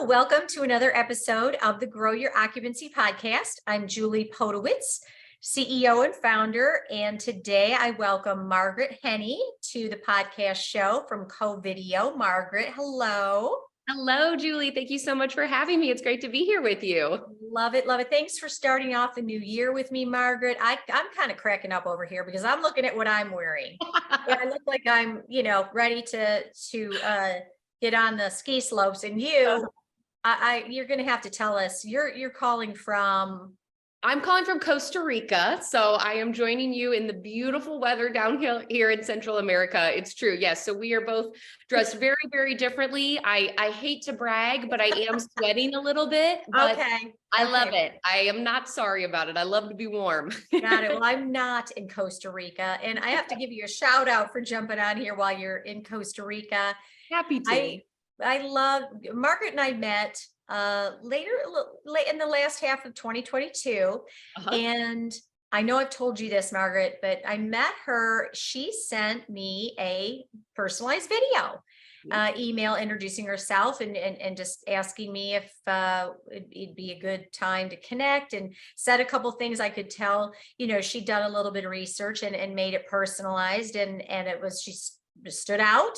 welcome to another episode of the Grow Your Occupancy podcast. I'm Julie Podewitz, CEO and founder, and today I welcome Margaret Henney to the podcast show from Covideo. Margaret, hello. Hello, Julie. Thank you so much for having me. It's great to be here with you. Love it, love it. Thanks for starting off the new year with me, Margaret. I'm kind of cracking up over here because I'm looking at what I'm wearing. And I look like I'm, ready to get on the ski slopes, and you're going to have to tell us you're calling from. I'm calling from Costa Rica, so I am joining you in the beautiful weather down here in Central America. It's true. Yes. So we are both dressed very, very differently. I hate to brag, but I am sweating a little bit. But Okay. I love it. I am not sorry about it. I love to be warm. Got it. Well, I'm not in Costa Rica, and I have to give you a shout out for jumping on here while you're in Costa Rica. Happy to. I love Margaret and I met late in the last half of 2022. And I know I've told you this, Margaret, but I met her. She sent me a personalized video email introducing herself and just asking me if it'd be a good time to connect, and said a couple things I could tell, she'd done a little bit of research and made it personalized, and she stood out.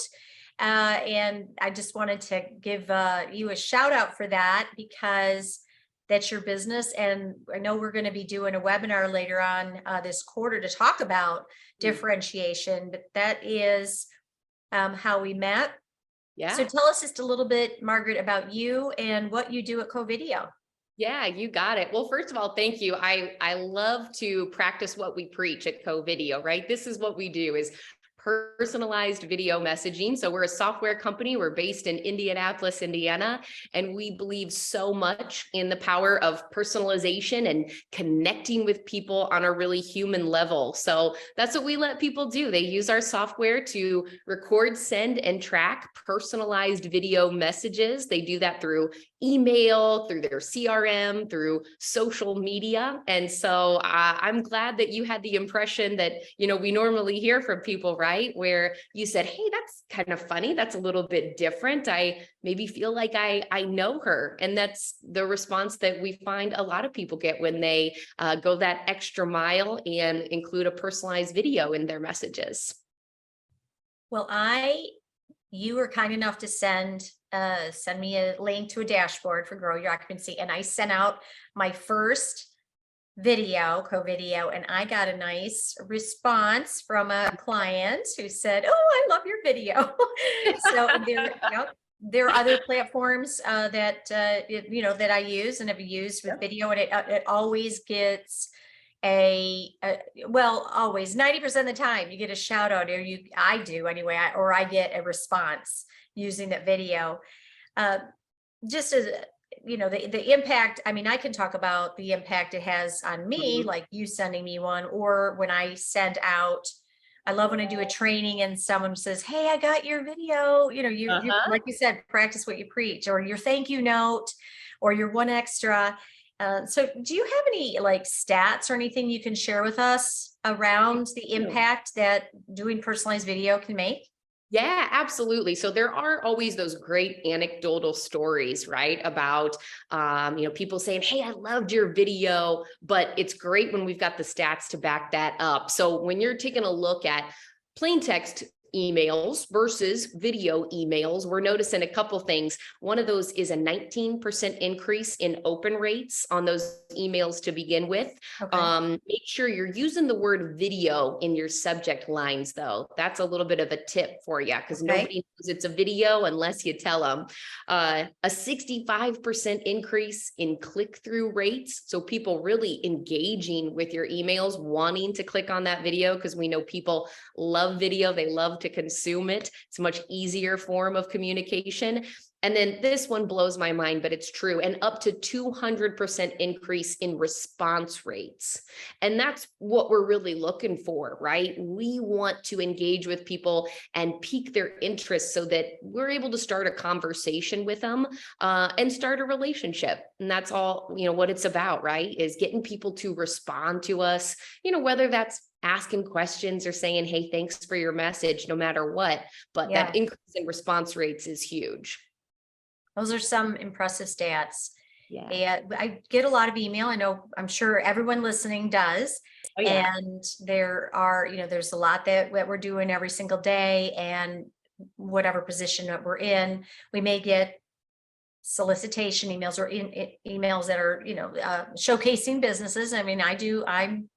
And I just wanted to give you a shout out for that, because that's your business. And I know we're going to be doing a webinar later on this quarter to talk about differentiation, but that is how we met. Yeah. So tell us just a little bit, Margaret, about you and what you do at Covideo. Yeah, you got it. Well, first of all, thank you. I love to practice what we preach at Covideo, right? This is what we do, is personalized video messaging. So we're a software company. We're based in Indianapolis, Indiana, and we believe so much in the power of personalization and connecting with people on a really human level. So that's what we let people do. They use our software to record, send, and track personalized video messages. They do that through email, through their CRM, through social media. And so I'm glad that you had the impression that, we normally hear from people, right? Where you said, hey, that's kind of funny. That's a little bit different. I maybe feel like I know her. And that's the response that we find a lot of people get when they go that extra mile and include a personalized video in their messages. Well, you were kind enough to send me a link to a dashboard for Grow Your Occupancy, and I sent out my first video, Covideo, and I got a nice response from a client who said, "Oh, I love your video." So there are other platforms that that I use and have used with video, and it always gets always 90% of the time you get a shout out, or I do anyway, or I get a response using that video. Just as the impact, I can talk about the impact it has on me, like you sending me one, or when I send out, I love when I do a training and someone says, hey, I got your video, you like you said, practice what you preach, or your thank you note, or your one extra. So do you have any stats or anything you can share with us around the impact that doing personalized video can make? Yeah, absolutely. So there are always those great anecdotal stories, right? About, people saying, hey, I loved your video, but it's great when we've got the stats to back that up. So when you're taking a look at plain text emails versus video emails, we're noticing a couple things. One of those is a 19% increase in open rates on those emails to begin with. Okay. Make sure you're using the word video in your subject lines, though. That's a little bit of a tip for you, because nobody knows it's a video unless you tell them. A 65% increase in click-through rates. So people really engaging with your emails, wanting to click on that video, because we know people love video. They love to consume it. It's a much easier form of communication. And then this one blows my mind, but it's true. And up to 200% increase in response rates. And that's what we're really looking for, right? We want to engage with people and pique their interest so that we're able to start a conversation with them and start a relationship. And that's all, what it's about, right? Is getting people to respond to us, whether that's asking questions or saying, hey, thanks for your message, no matter what. But that increase in response rates is huge. Those are some impressive stats. Yeah. And I get a lot of email. I know, I'm sure everyone listening does. Oh, yeah. And there are, there's a lot that we're doing every single day, and whatever position that we're in, we may get solicitation emails or emails that are, showcasing businesses. I mean, I'm,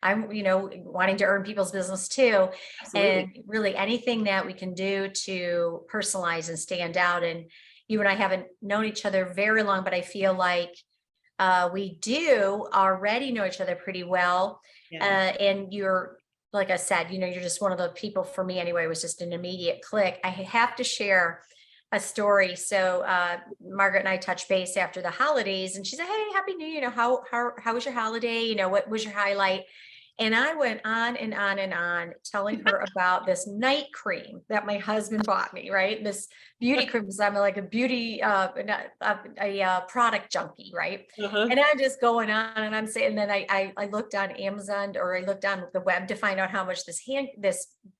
wanting to earn people's business too. Absolutely. And really anything that we can do to personalize and stand out. And you and I haven't known each other very long, but I feel like we do already know each other pretty well. Yeah. And you're, like I said, you're just one of the people, for me anyway, it was just an immediate click. I have to share a story. So Margaret and I touched base after the holidays, and she said, "Hey, Happy New Year. How was your holiday? What was your highlight?" And I went on and on and on telling her about this night cream that my husband bought me, right? This beauty cream, because I'm like a beauty, product junkie, right? Uh-huh. And I'm just going on and I'm saying, and then I looked on Amazon, or I looked on the web to find out how much this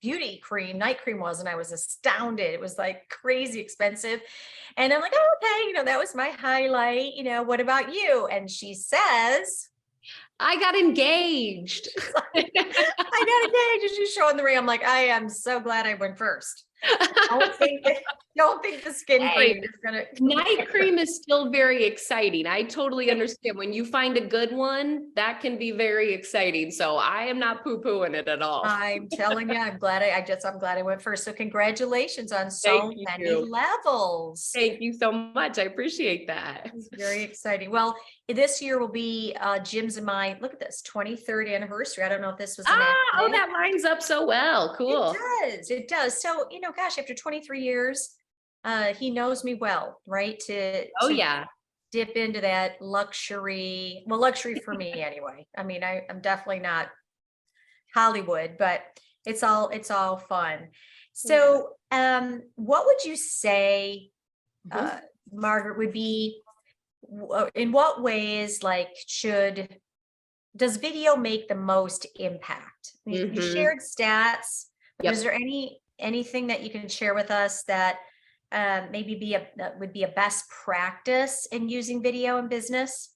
beauty cream, night cream was. And I was astounded. It was like crazy expensive. And I'm like, "Oh, okay, that was my highlight. What about you?" And she says, I got engaged. "I got engaged." And she's showing the ring. I'm like, I am so glad I went first. Don't think the skin Hey, cream is gonna. night cream is still very exciting. I totally understand when you find a good one, that can be very exciting. So I am not poo-pooing it at all. I'm telling you, I'm glad I'm glad I went first. So congratulations on so Thank many you. levels. Thank you so much. I appreciate that. It's very exciting. Well, this year will be Jim's and my, look at this, 23rd anniversary. I don't know if this was an Oh, accident. that lines up so well. Cool. It does. So, gosh, after 23 years, he knows me well, right? Oh, To yeah. dip into that luxury, well, luxury for me anyway. I mean, I'm definitely not Hollywood, but it's all fun. Yeah. So, what would you say, Mhm. uh, Margaret, would be, in what ways, like, does video make the most impact? You Mhm. shared stats, but is Yep. there anything that you can share with us that maybe that would be a best practice in using video in business?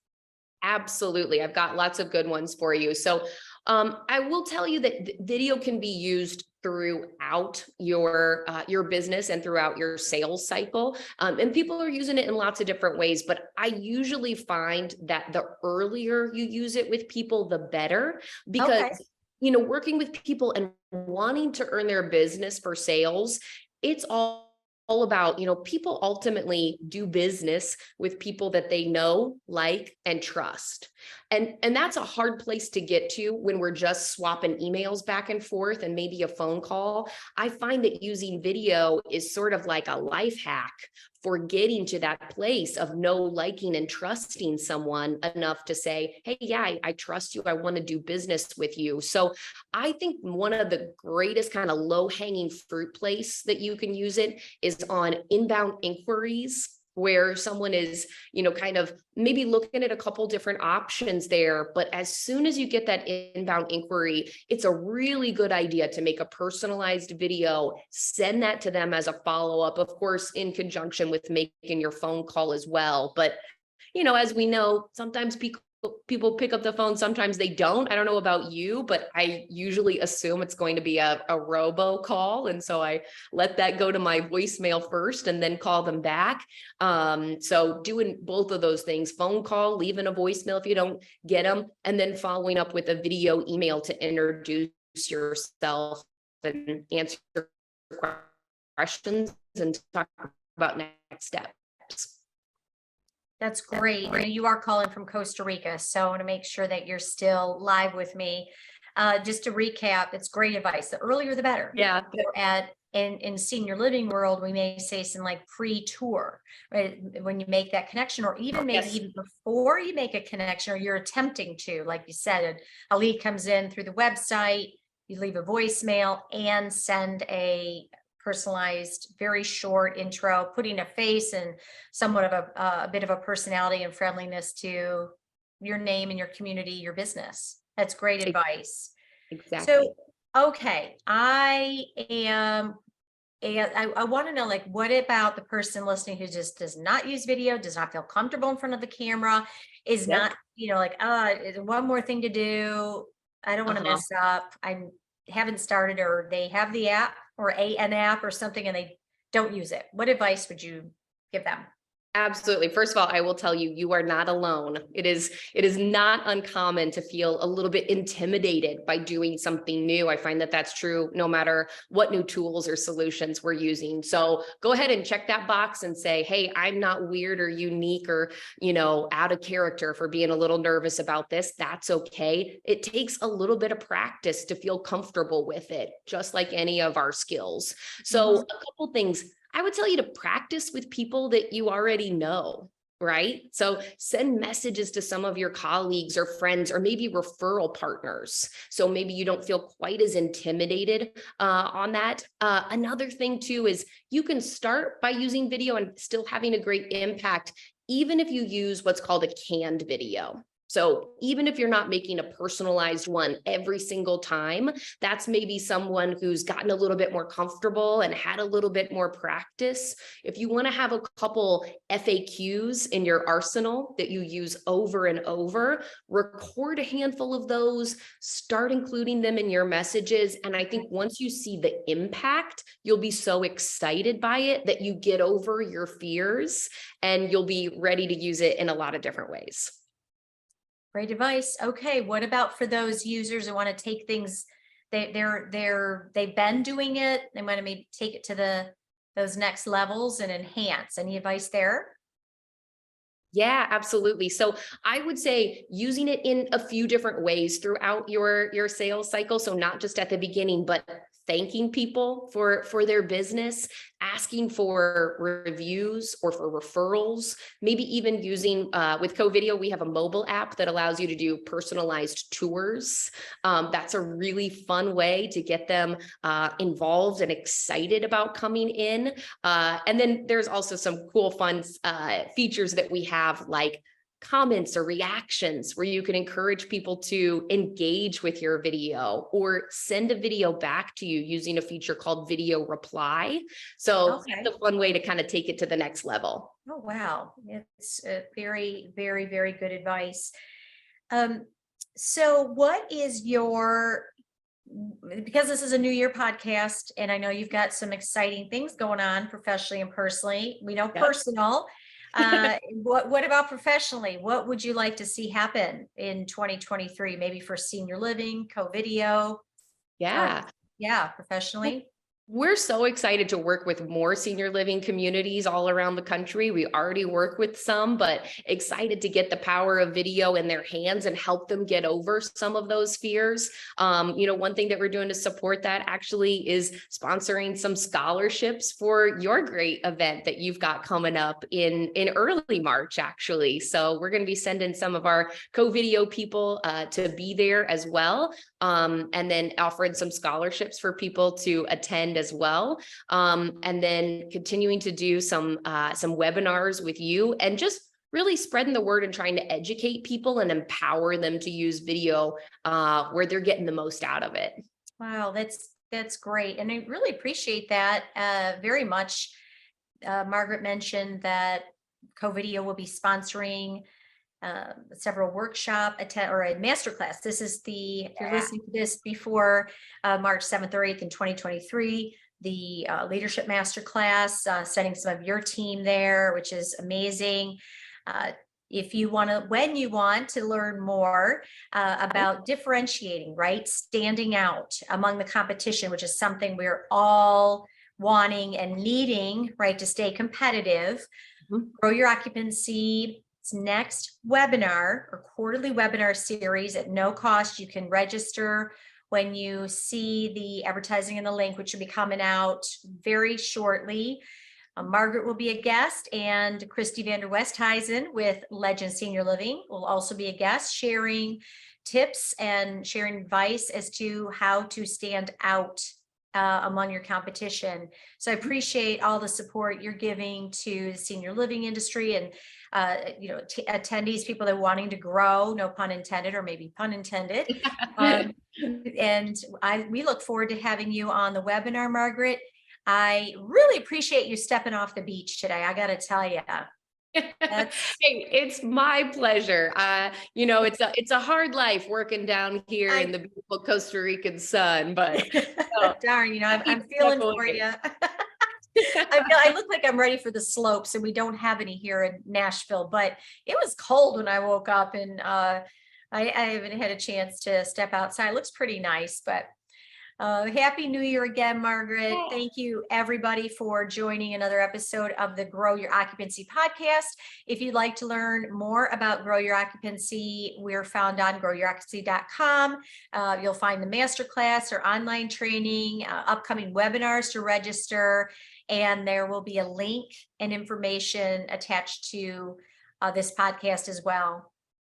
Absolutely. I've got lots of good ones for you. So I will tell you that video can be used throughout your business and throughout your sales cycle. And people are using it in lots of different ways, but I usually find that the earlier you use it with people, the better, because Okay. working with people and wanting to earn their business for sales, it's all about, people ultimately do business with people that they know, like, and trust. And that's a hard place to get to when we're just swapping emails back and forth and maybe a phone call. I find that using video is sort of like a life hack for getting to that place of know, liking, and trusting someone enough to say, "Hey, yeah, I trust you. I want to do business with you." So I think one of the greatest kind of low-hanging fruit place that you can use it is on inbound inquiries, where someone is, kind of maybe looking at a couple different options there. But as soon as you get that inbound inquiry, it's a really good idea to make a personalized video, send that to them as a follow-up, of course, in conjunction with making your phone call as well. But as we know, sometimes people pick up the phone, sometimes they don't. I don't know about you, but I usually assume it's going to be a robo call. And so I let that go to my voicemail first and then call them back. So doing both of those things, phone call, leaving a voicemail if you don't get them, and then following up with a video email to introduce yourself and answer questions and talk about next steps. That's great. You are calling from Costa Rica, so I want to make sure that you're still live with me. Just to recap, it's great advice. The earlier, the better. Yeah. In senior living world, we may say some like pre-tour, right? When you make that connection, or even maybe Yes. even before you make a connection, or you're attempting to, like you said, a lead comes in through the website, you leave a voicemail and send a personalized, very short intro, putting a face and somewhat of a bit of a personality and friendliness to your name and your community, your business. That's great advice. Exactly. So, okay, I am And I want to know, like, what about the person listening who just does not use video, does not feel comfortable in front of the camera, is Yep. not, like, one more thing to do. I don't want to Uh-huh. mess up. I haven't started, or they have the app or an app or something and they don't use it. What advice would you give them? Absolutely. First of all, I will tell you, you are not alone. It is not uncommon to feel a little bit intimidated by doing something new. I find that that's true no matter what new tools or solutions we're using. So go ahead and check that box and say, hey, I'm not weird or unique or, out of character for being a little nervous about this. That's okay. It takes a little bit of practice to feel comfortable with it, just like any of our skills. So Mhm. a couple things I would tell you to practice with people that you already know, right? So send messages to some of your colleagues or friends or maybe referral partners. So maybe you don't feel quite as intimidated on that. Another thing too is you can start by using video and still having a great impact, even if you use what's called a canned video. So even if you're not making a personalized one every single time, that's maybe someone who's gotten a little bit more comfortable and had a little bit more practice. If you want to have a couple FAQs in your arsenal that you use over and over, record a handful of those, start including them in your messages. And I think once you see the impact, you'll be so excited by it that you get over your fears and you'll be ready to use it in a lot of different ways. Great advice. Okay, what about for those users who want to take things, they've been doing it, they want to maybe take it to those next levels and enhance. Any advice there? Yeah, absolutely. So I would say using it in a few different ways throughout your sales cycle. So not just at the beginning, but thanking people for their business, asking for reviews or for referrals, maybe even using with Covideo, we have a mobile app that allows you to do personalized tours. That's a really fun way to get them involved and excited about coming in. And then there's also some cool fun features that we have, like comments or reactions where you can encourage people to engage with your video or send a video back to you using a feature called video reply. So Okay. that's a fun way to kind of take it to the next level. Oh, wow. It's very, very, very good advice. Um, so what is because this is a New Year podcast, and I know you've got some exciting things going on professionally and personally. We know Yep. personal. What about professionally? What would you like to see happen in 2023? Maybe for senior living, co-video, or Yeah. yeah, professionally. We're so excited to work with more senior living communities all around the country. We already work with some, but excited to get the power of video in their hands and help them get over some of those fears. One thing that we're doing to support that actually is sponsoring some scholarships for your great event that you've got coming up in early March, actually. So we're going to be sending some of our co-video people to be there as well. And then offering some scholarships for people to attend as well. And then continuing to do some webinars with you and just really spreading the word and trying to educate people and empower them to use video where they're getting the most out of it. Wow, that's great, and I really appreciate that very much. Margaret mentioned that Covideo will be sponsoring several workshop attend or a masterclass. This is if you're listening to this before March 7th or 8th in 2023, the leadership masterclass, setting some of your team there, which is amazing. If you want to, when you want to learn more about differentiating, right? Standing out among the competition, which is something we're all wanting and needing, right? To stay competitive, Mhm. grow your occupancy. Next webinar or quarterly webinar series at no cost. You can register when you see the advertising and the link, which will be coming out very shortly. Margaret will be a guest, and Christy Vander Westhuizen with Legend Senior Living will also be a guest, sharing tips and sharing advice as to how to stand out among your competition. So I appreciate all the support you're giving to the senior living industry and attendees, people that are wanting to grow, no pun intended, or maybe pun intended. And we look forward to having you on the webinar, Margaret. I really appreciate you stepping off the beach today. I got to tell you. That's Hey, it's my pleasure. It's a hard life working down here in I the beautiful Costa Rican sun, but darn, I'm step feeling for away. you. I look like I'm ready for the slopes, and we don't have any here in Nashville, but it was cold when I woke up, and I haven't had a chance to step outside. It looks pretty nice, but Happy New Year again, Margaret. Yeah. Thank you, everybody, for joining another episode of the Grow Your Occupancy podcast. If you'd like to learn more about Grow Your Occupancy, we're found on growyouropcupancy.com. You'll find the masterclass or online training, upcoming webinars to register, and there will be a link and information attached to this podcast as well.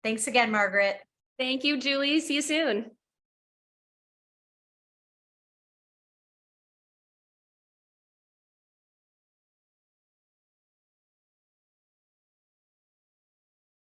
Thanks again, Margaret. Thank you, Julie. See you soon.